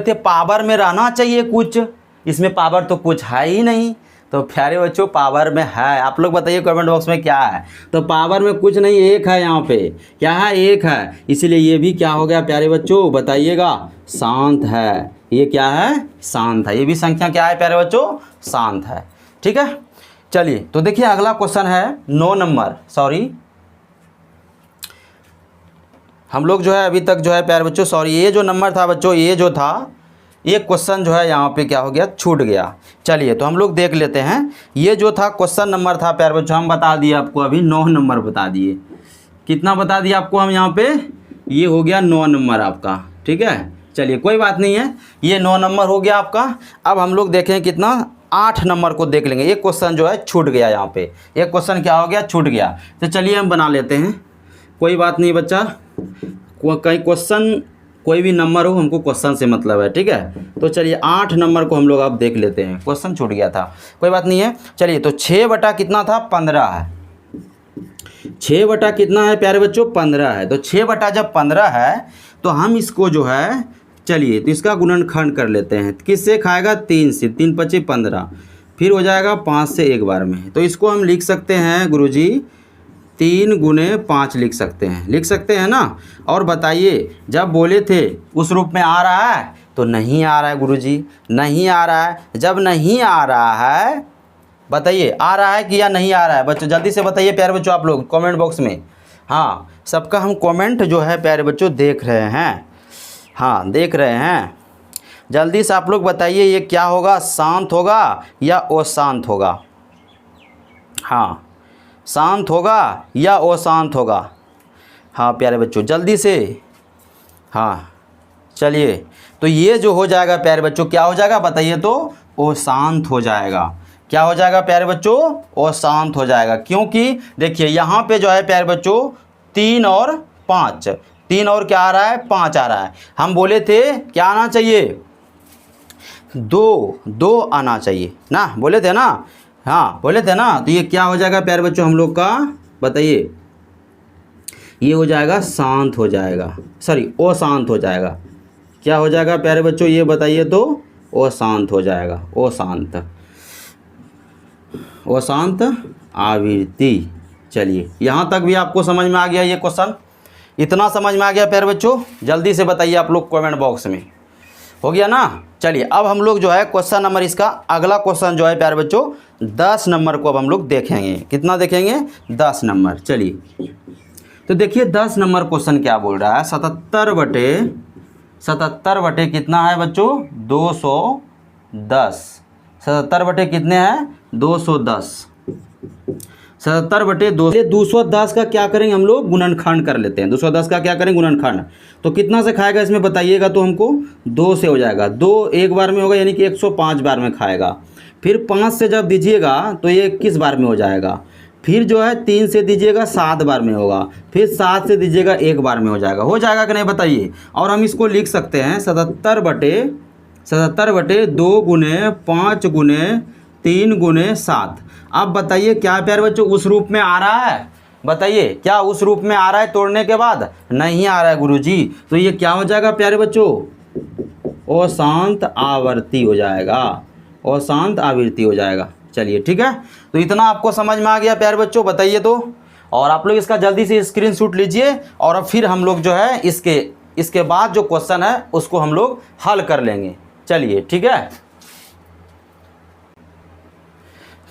थे पावर में रहना चाहिए कुछ, इसमें पावर तो कुछ है ही नहीं। तो प्यारे बच्चों पावर में है, आप लोग बताइए कमेंट बॉक्स में क्या है। तो पावर में कुछ नहीं, एक है, यहाँ पे क्या है, एक है, इसीलिए ये भी क्या हो गया प्यारे बच्चों, बताइएगा, शांत है। ये क्या है, शांत है। ये भी संख्या क्या है प्यारे बच्चों, शांत है, ठीक है। चलिए तो देखिए अगला क्वेश्चन है 9 नंबर, सॉरी हम लोग जो है अभी तक जो है प्यारे बच्चों, सॉरी ये जो नंबर था बच्चों, ये जो था, ये क्वेश्चन जो है यहाँ पे क्या हो गया, छूट गया। चलिए तो हम लोग देख लेते हैं। ये जो था क्वेश्चन नंबर था प्यारे बच्चों, हम बता दिए आपको, अभी 9 नंबर बता दिए। कितना बता दिया आपको हम यहाँ पे, ये हो गया 9 नंबर आपका, ठीक है। चलिए कोई बात नहीं है, ये 9 नंबर हो गया आपका। अब हम लोग देखें कितना, 8 नंबर को देख लेंगे। एक क्वेश्चन जो है छूट गया, यहाँ पे एक क्वेश्चन क्या हो गया, छूट गया। तो चलिए हम बना लेते हैं। कोई बात नहीं बच्चा, कहीं क्वेश्चन कोई भी नंबर हो, हमको क्वेश्चन से मतलब है, ठीक है। तो चलिए 8 नंबर को हम लोग अब देख लेते हैं, क्वेश्चन छूट गया था, कोई बात नहीं है। चलिए तो 6 बटा कितना था, 15 है। 6 बटा कितना है प्यारे बच्चों, 15 है। तो 6 बटा जब 15 है तो हम इसको जो है, चलिए तो इसका गुणनखंड कर लेते हैं। किससे खाएगा, 3 से, 3 पचे 15, फिर हो जाएगा 5 से एक बार में। तो इसको हम लिख सकते हैं गुरुजी 3 गुने 5 लिख सकते हैं ना। और बताइए जब बोले थे उस रूप में आ रहा है, तो नहीं आ रहा है गुरुजी, नहीं आ रहा है। जब नहीं आ रहा है बताइए आ रहा है कि या नहीं आ रहा है बच्चों, जल्दी से बताइए प्यारे बच्चों आप लोग कमेंट बॉक्स में। हाँ सबका हम कमेंट जो है प्यारे बच्चों देख रहे हैं, हाँ देख रहे हैं। जल्दी से आप लोग बताइए ये क्या होगा, शांत होगा या अशांत होगा। हाँ शांत होगा या अशांत होगा। हाँ प्यारे बच्चों जल्दी से। हाँ चलिए तो ये जो हो जाएगा प्यारे बच्चों, क्या हो जाएगा बताइए, तो अशांत हो जाएगा। क्या हो जाएगा प्यारे बच्चों, अशांत हो जाएगा। क्योंकि देखिए यहाँ पे जो है प्यारे बच्चों 3 और 5, 3 और क्या आ रहा है, 5 आ रहा है। हम बोले थे क्या आना चाहिए, 2 आना चाहिए ना, बोले थे ना, हाँ बोले थे ना। तो ये क्या हो जाएगा प्यारे बच्चों हम लोग का, बताइए ये हो जाएगा शांत हो जाएगा, सॉरी अशांत हो जाएगा। क्या हो जाएगा प्यारे बच्चों ये बताइए, तो अशांत हो जाएगा, अशांत आवृत्ति। चलिए यहाँ तक भी आपको समझ में आ गया ये क्वेश्चन, इतना समझ में आ गया प्यारे बच्चों, जल्दी से बताइए आप लोग कमेंट बॉक्स में, हो गया ना। चलिए अब हम लोग जो है क्वेश्चन नंबर, इसका अगला क्वेश्चन जो है प्यारे बच्चों 10 नंबर को अब हम लोग देखेंगे। कितना देखेंगे, 10 नंबर। चलिए तो देखिए 10 नंबर क्वेश्चन क्या बोल रहा है, 77 बटे कितना है बच्चों, 210। 77 बटे कितने हैं, 210। 77 बटे 210 का क्या करेंगे हम लोग, गुणनखंड कर लेते हैं। 210 का क्या करेंगे, गुणनखंड। तो कितना से खाएगा इसमें बताइएगा, तो हमको 2 से हो जाएगा। 2 एक बार में होगा यानी कि 105 बार में खाएगा। फिर 5 से जब दीजिएगा तो ये 21 बार में हो जाएगा। फिर जो है 3 से दीजिएगा 7 बार में होगा। फिर 7 से दीजिएगा 1 बार में हो जाएगा कि नहीं बताइए। और हम इसको लिख सकते हैं 77 बटे 2 गुने 5 गुने 3 गुने 7। अब बताइए क्या प्यारे बच्चों उस रूप में आ रहा है, बताइए क्या उस रूप में आ रहा है, तोड़ने के बाद नहीं आ रहा है गुरुजी। तो ये क्या हो जाएगा प्यारे बच्चों, अशांत आवृत्ति हो जाएगा, अशांत आवृत्ति हो जाएगा। चलिए ठीक है, तो इतना आपको समझ में आ गया प्यारे बच्चों, बताइए तो। और आप लोग इसका जल्दी से स्क्रीनशॉट लीजिए, और अब फिर हम लोग जो है इसके बाद जो क्वेश्चन है उसको हम लोग हल कर लेंगे। चलिए ठीक है,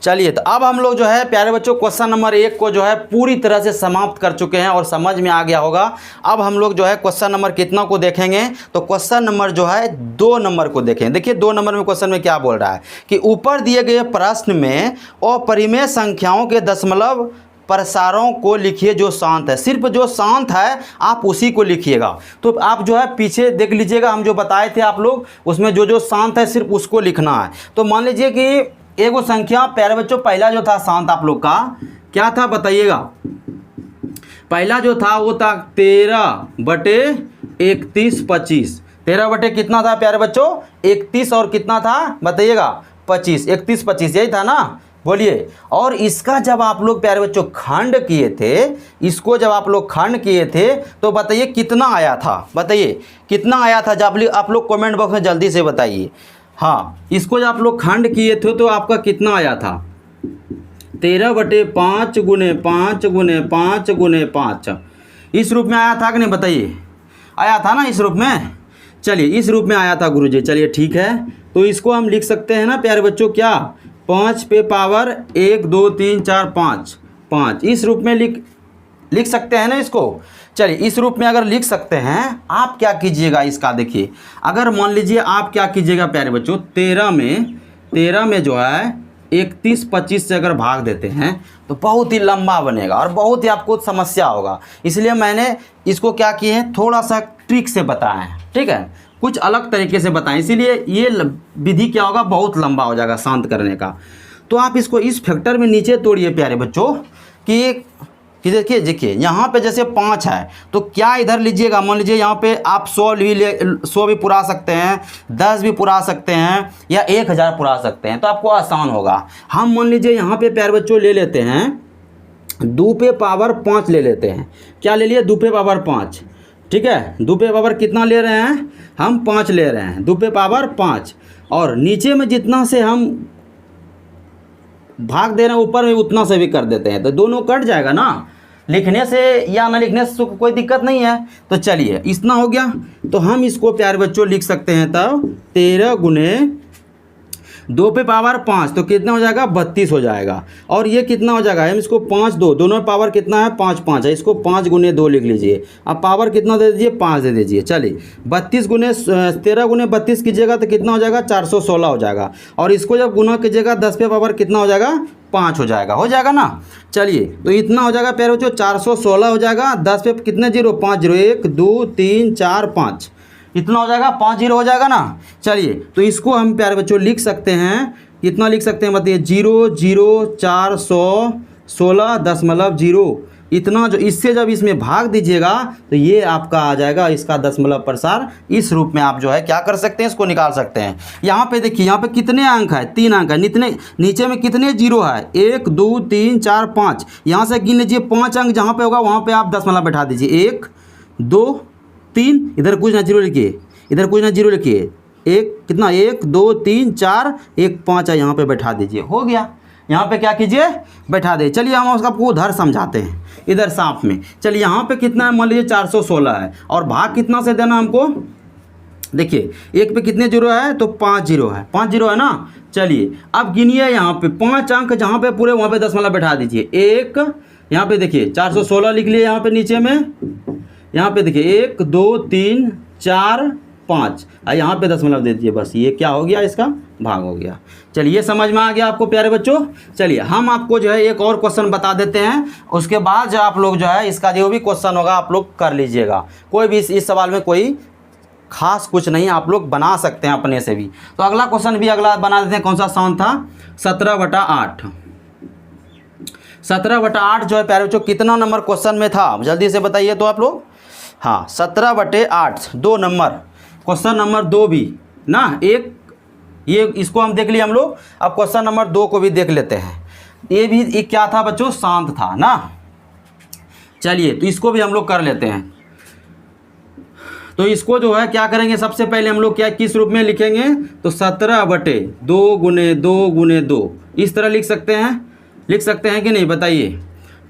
चलिए तो अब हम लोग जो है प्यारे बच्चों क्वेश्चन नंबर 1 को जो है पूरी तरह से समाप्त कर चुके हैं और समझ में आ गया होगा। अब हम लोग जो है क्वेश्चन नंबर कितना को देखेंगे, तो क्वेश्चन नंबर जो है 2 नंबर को देखें। देखिए 2 नंबर में क्वेश्चन में क्या बोल रहा है कि ऊपर दिए गए प्रश्न में अपरिमेय संख्याओं के दशमलव प्रसारों को लिखिए जो शांत है। सिर्फ जो शांत है आप उसी को लिखिएगा। तो आप जो है पीछे देख लीजिएगा, हम जो बताए थे आप लोग उसमें जो शांत है सिर्फ उसको लिखना है। तो मान लीजिए कि एगो संख्या प्यारे बच्चों पहला जो था शांत आप लोग का क्या था बताइएगा। पहला जो था वो था 13 बटे 31 25। 13 बटे कितना था प्यारे बच्चों, 31 और कितना था बताइएगा 25, 31 25 यही था ना, बोलिए। और इसका जब आप लोग प्यारे बच्चों खंड किए थे, इसको जब आप लोग खंड किए थे तो बताइए कितना आया था, बताइए कितना आया था। जब आप लोग कमेंट बॉक्स में जल्दी से बताइए। हाँ इसको जब आप लोग खंड किए थे तो आपका कितना आया था, 13 बटे 5 गुने 5 गुने 5 गुने 5। इस रूप में आया था कि नहीं बताइए, आया था ना इस रूप में। चलिए इस रूप में आया था गुरुजी। चलिए ठीक है, तो इसको हम लिख सकते हैं ना प्यारे बच्चों, क्या 5 पे पावर 1 2 3 4 5 इस रूप में लिख सकते हैं ना इसको। चलिए इस रूप में अगर लिख सकते हैं, आप क्या कीजिएगा इसका, देखिए अगर मान लीजिए आप क्या कीजिएगा प्यारे बच्चों, 13 में जो है 31 25 से अगर भाग देते हैं तो बहुत ही लंबा बनेगा और बहुत ही आपको समस्या होगा। इसलिए मैंने इसको क्या किए हैं, थोड़ा सा ट्रिक से बताया है, ठीक है, कुछ अलग तरीके से बताएं। इसीलिए ये विधि क्या होगा, बहुत लंबा हो जाएगा शांत करने का। तो आप इसको इस फैक्टर में नीचे तोड़िए प्यारे बच्चों कि कि देखिए देखिए यहाँ पे जैसे 5 है तो क्या इधर लीजिएगा, मान लीजिए यहाँ पे आप 100 भी पुरा सकते हैं, 10 भी पुरा सकते हैं या 1000 पुरा सकते हैं, तो आपको आसान होगा। हम मान लीजिए यहाँ पे प्यारे बच्चों ले लेते हैं 2 पे पावर 5 ले लेते हैं। क्या ले लिए? 2 पे पावर 5। ठीक है, 2 पे पावर कितना ले रहे हैं हम? 5 ले रहे हैं, 2 पे पावर 5। और नीचे में जितना से हम भाग दे रहे हैं ऊपर में उतना से भी कर देते हैं, तो दोनों कट जाएगा ना। लिखने से या ना लिखने से कोई दिक्कत नहीं है। तो चलिए इतना हो गया, तो हम इसको प्यारे बच्चों लिख सकते हैं तब 13 गुने 2 पे पावर 5 तो कितना हो जाएगा? 32 हो जाएगा। और ये कितना हो जाएगा? हम इसको 5 2 दोनों पावर कितना है? 5 5 है, इसको 5 गुने 2 लिख लीजिए। अब पावर कितना दे दीजिए? 5 दे दीजिए। चलिए 32 गुने 13 गुने 32 कीजिएगा तो कितना हो जाएगा? 416 हो जाएगा। और इसको जब गुना कीजिएगा 10 पे पावर कितना हो जाएगा? 5 हो जाएगा ना। चलिए तो इतना हो जाएगा प्यारे बच्चों 416 हो जाएगा। 10 पे कितने जीरो? 5 जीरो, 1 2 3 4 5, इतना हो जाएगा, 5 जीरो हो जाएगा ना। चलिए तो इसको हम प्यारे बच्चों लिख सकते हैं, कितना लिख सकते हैं बताइए? 0 0 416.0 इतना। जो इससे जब इसमें भाग दीजिएगा तो ये आपका आ जाएगा इसका दशमलव प्रसार। इस रूप में आप जो है क्या कर सकते हैं? इसको निकाल सकते हैं। यहाँ पे देखिए यहाँ पे कितने अंक है? 3 अंक है। नीचे में कितने जीरो है? 1 2 3 4 5। यहाँ से गिन लीजिए 5 अंक जहाँ पे होगा वहाँ पे आप दशमलव बैठा दीजिए। 1 2 3, इधर कुछ ना जीरो लिखिए, इधर कुछ ना जीरो लिखिए। एक कितना? 1 2 3 4 1 5 है, यहाँ पे बैठा दीजिए। हो गया, यहाँ पे क्या कीजिए? बैठा दे। चलिए हम उसका आपको उधर समझाते हैं, इधर साफ में। चलिए यहाँ पे कितना है? मान लीजिए 416 है और भाग कितना से देना हमको? देखिए 1 पे कितने जीरो है? तो 5 जीरो है, 5 जीरो है ना। चलिए अब गिनिए यहाँ पे 5 अंक जहाँ पे पूरे वहाँ पे दशमलव बैठा दीजिए। 1 यहाँ पे देखिए 416 लिख लिए यहाँ पे नीचे में। यहाँ पे देखिए 1 2 3 4 5 और यहाँ पे दशमलव दे दीजिए। बस ये क्या हो गया? इसका भाग हो गया। चलिए ये समझ में आ गया आपको प्यारे बच्चों। चलिए हम आपको जो है एक और क्वेश्चन बता देते हैं, उसके बाद जो आप लोग जो है इसका जो भी क्वेश्चन होगा आप लोग कर लीजिएगा। कोई भी इस सवाल में कोई खास कुछ नहीं, आप लोग बना सकते हैं अपने से भी। तो अगला क्वेश्चन भी अगला बना देते हैं। कौन सा आसान था? 17/8। 17/8 जो है प्यारे बच्चों कितना नंबर क्वेश्चन में था? जल्दी से बताइए तो आप लोग। हाँ 17/8 2 नंबर, क्वेश्चन नंबर 2 भी ना। एक ये इसको हम देख लिए हम लोग। अब क्वेश्चन नंबर 2 को भी देख लेते हैं। ये भी एक क्या था बच्चों? शांत था ना। चलिए तो इसको भी हम लोग कर लेते हैं। तो इसको जो है क्या करेंगे? सबसे पहले हम लोग क्या किस रूप में लिखेंगे? तो 17/2 गुने 2 गुने 2 इस तरह लिख सकते हैं कि नहीं बताइए।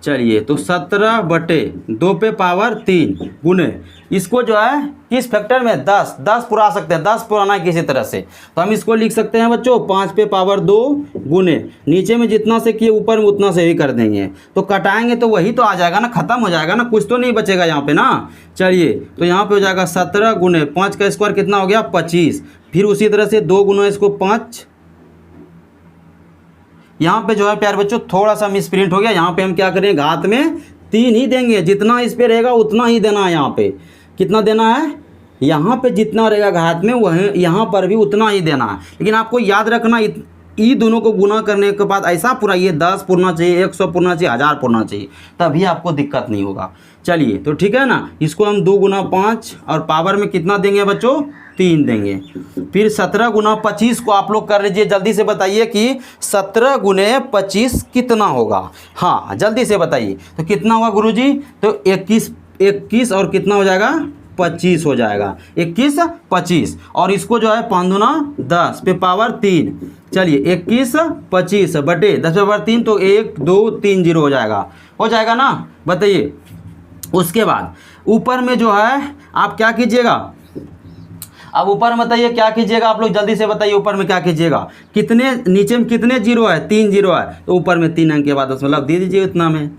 चलिए तो 17/2 पे पावर 3 गुने इसको जो है किस फैक्टर में? 10 पुरा सकते हैं, 10 पुराना है किसी तरह से। तो हम इसको लिख सकते हैं बच्चों 5 पे पावर 2 गुने नीचे में जितना से किए ऊपर में उतना से ही कर देंगे। तो कटाएंगे तो वही तो आ जाएगा ना, ख़त्म हो जाएगा ना, कुछ तो नहीं बचेगा यहाँ पे ना। चलिए तो यहाँ पे हो जाएगा 17 गुने 5 का स्क्वायर कितना हो गया? 25। फिर उसी तरह से 2 गुना इसको 5। यहाँ पे जो है प्यारे बच्चों थोड़ा सा मिसप्रिंट हो गया। यहाँ पे हम क्या करेंगे? घात में 3 ही देंगे, जितना इस पे रहेगा उतना ही देना है। यहाँ पे कितना देना है? यहाँ पे जितना रहेगा घात में वह यहाँ पर भी उतना ही देना है। लेकिन आपको याद रखना ये दोनों को गुना करने के बाद ऐसा पुराइए 10 पुरना चाहिए, 100 पुरना चाहिए, 1000 पुरना चाहिए, तभी आपको दिक्कत नहीं होगा। चलिए तो ठीक है ना। इसको हम 2 गुना 5 और पावर में कितना देंगे बच्चों? 3 देंगे। फिर 17 गुना 25 को आप लोग कर लीजिए। जल्दी से बताइए कि 17 गुने 25 कितना होगा? हाँ जल्दी से बताइए। तो कितना होगा गुरुजी? तो 21 और कितना हो जाएगा? 25 हो जाएगा। 21 25 और इसको जो है 5 दूना 10 पे पावर 3। चलिए 21 25 बटे 10 पे पावर 3 तो 1 2 3 0 हो जाएगा ना। बताइए उसके बाद ऊपर में जो है आप क्या कीजिएगा? अब ऊपर में बताइए क्या कीजिएगा आप लोग? जल्दी से बताइए ऊपर में क्या कीजिएगा? कितने नीचे में कितने जीरो है? 3 जीरो है। तो ऊपर में 3 अंक के बाद दशमलव दे दीजिए उतना में।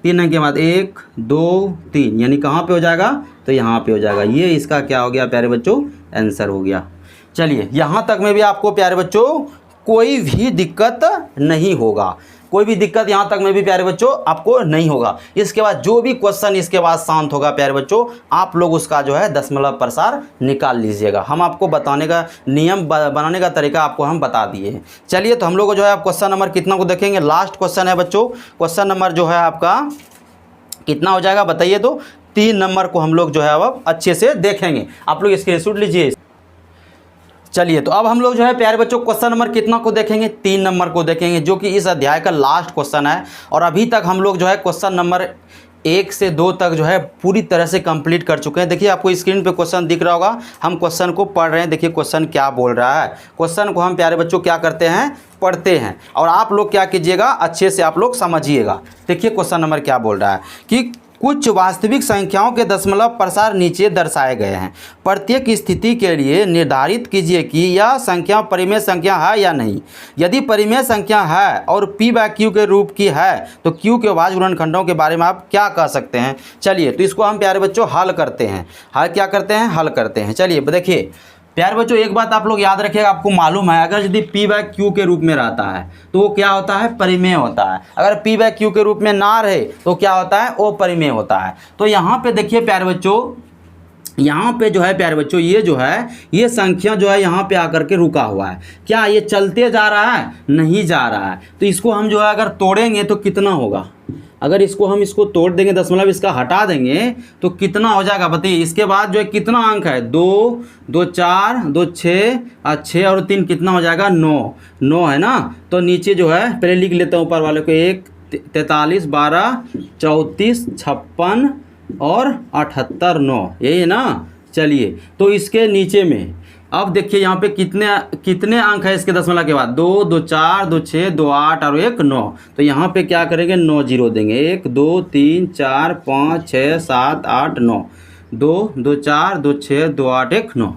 3 अंक के बाद 1 2 3 यानी कहाँ पे हो जाएगा? तो यहाँ पे हो जाएगा। ये इसका क्या हो गया प्यारे बच्चों? आंसर हो गया। चलिए यहाँ तक में भी आपको प्यारे बच्चों कोई भी दिक्कत नहीं होगा, कोई भी दिक्कत यहाँ तक में भी प्यारे बच्चों आपको नहीं होगा। इसके बाद जो भी क्वेश्चन इसके बाद शांत होगा प्यारे बच्चों आप लोग उसका जो है दशमलव प्रसार निकाल लीजिएगा। हम आपको बताने का नियम बनाने का तरीका आपको हम बता दिए हैं। चलिए तो हम लोग जो है आप क्वेश्चन नंबर कितना को देखेंगे? लास्ट क्वेश्चन है बच्चों। क्वेश्चन नंबर जो है आपका कितना हो जाएगा बताइए। तो 3 नंबर को हम लोग जो है अब अच्छे से देखेंगे, आप लोग स्क्रीनशॉट लीजिए। चलिए तो अब हम लोग जो है प्यारे बच्चों क्वेश्चन नंबर कितना को देखेंगे, 3 नंबर को देखेंगे, जो कि इस अध्याय का लास्ट क्वेश्चन है। और अभी तक हम लोग जो है क्वेश्चन नंबर 1 से 2 तक जो है पूरी तरह से कंप्लीट कर चुके हैं। देखिए आपको स्क्रीन पे क्वेश्चन दिख रहा होगा, हम क्वेश्चन को पढ़ रहे हैं। देखिए क्वेश्चन क्या बोल रहा है, क्वेश्चन को हम प्यारे बच्चों क्या करते हैं, पढ़ते हैं, और आप लोग क्या कीजिएगा, अच्छे से आप लोग समझिएगा। देखिए क्वेश्चन नंबर क्या बोल रहा है कि कुछ वास्तविक संख्याओं के दशमलव प्रसार नीचे दर्शाए गए हैं। प्रत्येक स्थिति के लिए निर्धारित कीजिए कि यह संख्या परिमेय संख्या है या नहीं। यदि परिमेय संख्या है और p/q के रूप की है तो q के अभाज्य गुणनखंडों के बारे में आप क्या कह सकते हैं। चलिए तो इसको हम प्यारे बच्चों हल करते हैं। क्या करते हैं, हल करते हैं। चलिए देखिए प्यारे बच्चों एक बात आप लोग याद रखिएगा, आपको मालूम है अगर यदि p/q के रूप में रहता है तो वो क्या होता है, परिमेय होता है। अगर p/q के रूप में ना रहे तो क्या होता है, वो परिमेय होता है। तो यहाँ पे देखिए प्यारे बच्चों, यहाँ पे जो है प्यारे बच्चों ये जो है ये संख्या जो है यहाँ पे आकर के रुका हुआ है। क्या ये चलते जा रहा है, नहीं जा रहा है। तो इसको हम जो है अगर तोड़ेंगे तो कितना होगा, अगर इसको तोड़ देंगे, दशमलव इसका हटा देंगे तो कितना हो जाएगा बताइए। इसके बाद जो है कितना अंक है, 2, 2 4, 2 6, 6 और 3 कितना हो जाएगा, 9 है ना। तो नीचे जो है पहले लिख लेता हूँ ऊपर वाले को, 1 43 12 34 56 और 78 9, यही है ना। चलिए तो इसके नीचे में अब देखिए यहाँ पे कितने अंक है इसके दशमलव के बाद, 2 2 4 2 6 2 8 और 1 9। तो यहाँ पे क्या करेंगे, 9 जीरो देंगे, 1 2 3 4 5 6 7 8 9, 2 2 4 2 6 2 8 1 9।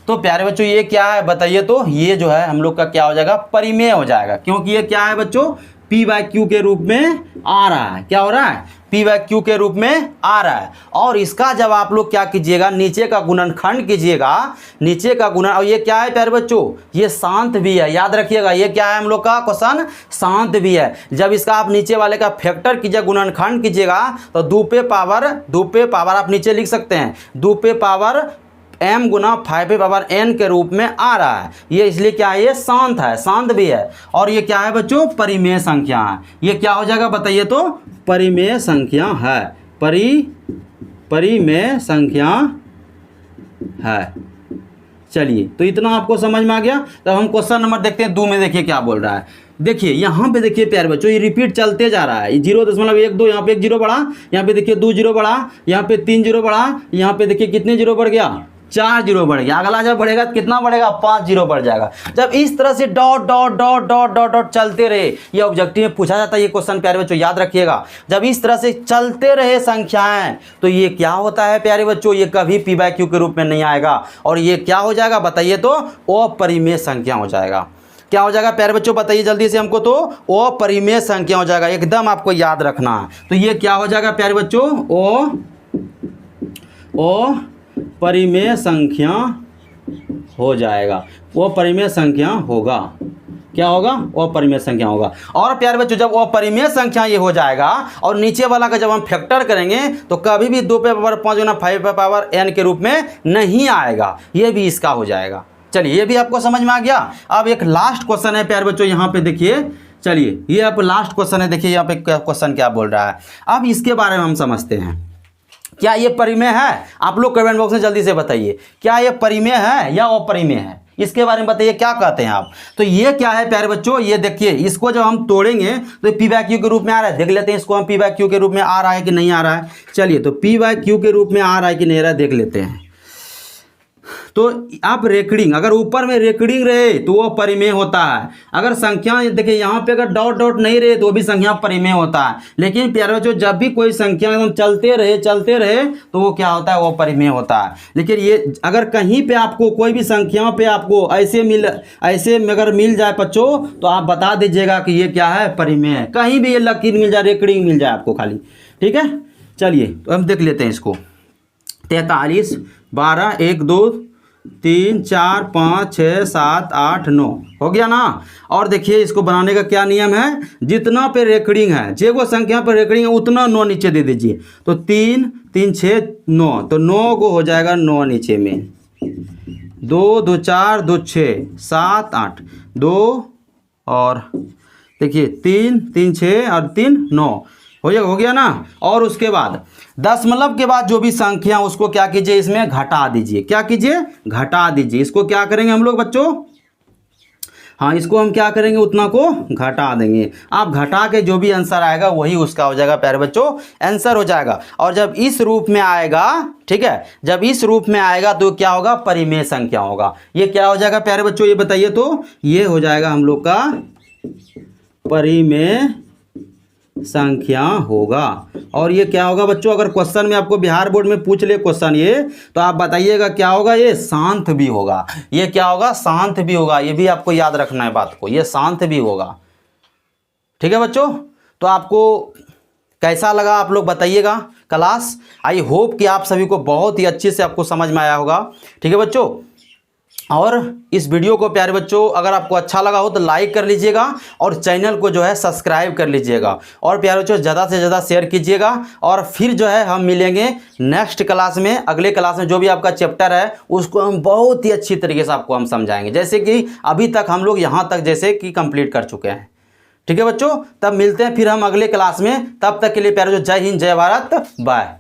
तो प्यारे बच्चों ये क्या है बताइए। तो ये जो है हम लोग का क्या हो जाएगा, परिमेय हो जाएगा, क्योंकि ये क्या है बच्चों, p/q के रूप में आ रहा है। क्या हो रहा है, p/q के रूप में आ रहा है। और इसका जब आप लोग क्या कीजिएगा, नीचे का गुणनखंड कीजिएगा, नीचे का गुणन। और ये क्या है प्यारे बच्चों, ये शांत भी है, याद रखिएगा। ये क्या है हम लोग का क्वेश्चन, शांत भी है। जब इसका आप नीचे वाले का फैक्टर कीजिए, गुणनखंड कीजिएगा, तो 2 पे पावर आप नीचे लिख सकते हैं, 2 पे पावर m गुना 5 पे पावर n के रूप में आ रहा है। ये इसलिए क्या है, ये शांत है, शांत भी है। और ये क्या है बच्चों, परिमेय संख्या है। ये क्या हो जाएगा बताइए, तो परिमेय संख्या है, परिमेय संख्या है। चलिए तो इतना आपको समझ में आ गया। तब हम क्वेश्चन नंबर देखते हैं 2 में। देखिए क्या बोल रहा है, देखिए यहाँ पे देखिए प्यारे बच्चों ये रिपीट चलते जा रहा है। 0.12 यहाँ पे 1 जीरो बढ़ा, यहाँ पे देखिए 2 जीरो बढ़ा, यहाँ पे 3 जीरो बढ़ा, यहाँ पे देखिए कितने जीरो बढ़ गया, 4 जीरो बढ़ गया। अगला जब बढ़ेगा तो कितना बढ़ेगा, 5 जीरो बढ़ जाएगा। जब इस तरह से dot dot dot dot dot dot चलते रहे, ये ऑब्जेक्टिव में पूछा जाता है ये क्वेश्चन प्यारे बच्चों, याद रखिएगा। जब इस तरह से चलते रहे संख्याएं तो ये क्या होता है प्यारे बच्चों, ये कभी p/q के रूप में नहीं आएगा। और ये क्या हो जाएगा बताइए, तो अपरिमेय संख्या हो जाएगा। क्या हो जाएगा प्यारे बच्चों बताइए जल्दी से हमको, तो अपरिमेय संख्या हो जाएगा। एकदम आपको याद रखना है। तो ये क्या हो जाएगा प्यारे बच्चों, अपरिमेय संख्या हो जाएगा, वो परिमेय संख्या होगा। क्या होगा, अपरिमेय संख्या होगा। और प्यारे बच्चों जब अपरिमेय संख्या ये हो जाएगा और नीचे वाला का जब हम फैक्टर करेंगे तो कभी भी 2 पे पावर 5 गुना 5 पे पावर n के रूप में नहीं आएगा, ये भी इसका हो जाएगा। चलिए ये भी आपको समझ में आ गया। अब एक लास्ट क्वेश्चन है प्यारे बच्चों, यहाँ पे देखिए। चलिए ये आप लास्ट क्वेश्चन है, देखिए यहाँ पे क्वेश्चन क्या बोल रहा है। अब इसके बारे में हम समझते हैं, क्या ये परिमेय है। आप लोग कमेंट बॉक्स में जल्दी से बताइए, क्या ये परिमेय है या अपरिमेय है, इसके बारे में बताइए, क्या कहते हैं आप। तो ये क्या है प्यारे बच्चों, ये देखिए इसको जब हम तोड़ेंगे तो p/q के रूप में आ रहा है। देख लेते हैं इसको हम p/q के रूप में आ रहा है कि नहीं आ रहा है। चलिए तो p/q के रूप में आ रहा है कि नहीं आ रहा है, देख लेते हैं। तो आप रेकडिंग, अगर ऊपर में रेकडिंग रहे तो वो परिमेय होता है। अगर संख्या देखिए यहाँ पे अगर डॉट डॉट नहीं रहे तो भी संख्या परिमेय होता है। लेकिन प्यारे बच्चों जब भी कोई संख्या एकदम चलते रहे तो वो क्या होता है, वो परिमेय होता है। लेकिन ये अगर कहीं पे आपको कोई भी संख्या पे आपको ऐसे अगर मिल जाए बच्चों तो आप बता दीजिएगा कि ये क्या है, परिमेय है। कहीं भी ये लकीर मिल जाए, रेकडिंग मिल जाए आपको खाली, ठीक है। चलिए तो हम देख लेते हैं इसको। 43 12 1 2 3 4 5 6 7 8 9 हो गया ना। और देखिए इसको बनाने का क्या नियम है, जितना पे रेकडिंग है, जे वो संख्या पर रेकडिंग है उतना 9 नीचे दे दीजिए। तो 3 3 6 9, तो 9 को हो जाएगा 9 नीचे में, 2 2 4 2 6 7 8 2 और देखिए 3 3 6 और 3 9, हो गया ना। और उसके बाद दशमलव के बाद जो भी संख्या उसको क्या कीजिए, इसमें घटा दीजिए। क्या कीजिए, घटा दीजिए। इसको क्या करेंगे हम लोग बच्चों, हाँ इसको हम क्या करेंगे, उतना को घटा देंगे। आप घटा के जो भी आंसर आएगा वही उसका हो जाएगा प्यारे बच्चों, आंसर हो जाएगा। और जब इस रूप में आएगा, ठीक है, जब इस रूप में आएगा तो क्या होगा, परिमेय संख्या होगा। ये क्या हो जाएगा प्यारे बच्चों, ये बताइए तो। ये हो जाएगा हम लोग का परिमेय संख्या होगा। और ये क्या होगा बच्चों, अगर क्वेश्चन में आपको बिहार बोर्ड में पूछ ले क्वेश्चन ये, तो आप बताइएगा क्या होगा, ये शांत भी होगा। ये क्या होगा, शांत भी होगा। ये भी आपको याद रखना है बात को, ये शांत भी होगा। ठीक है बच्चों, तो आपको कैसा लगा आप लोग बताइएगा क्लास। आई होप कि आप सभी को बहुत ही अच्छे से आपको समझ में आया होगा। ठीक है बच्चों, और इस वीडियो को प्यारे बच्चों अगर आपको अच्छा लगा हो तो लाइक कर लीजिएगा और चैनल को जो है सब्सक्राइब कर लीजिएगा। और प्यारे बच्चों ज़्यादा से ज़्यादा शेयर कीजिएगा। और फिर जो है हम मिलेंगे नेक्स्ट क्लास में, अगले क्लास में जो भी आपका चैप्टर है उसको हम बहुत ही अच्छी तरीके से आपको हम समझाएंगे, जैसे कि अभी तक हम लोग यहाँ तक जैसे कि कंप्लीट कर चुके हैं। ठीक है बच्चों, तब मिलते हैं फिर हम अगले क्लास में। तब तक के लिए प्यारे बच्चों जय हिंद, जय भारत, बाय।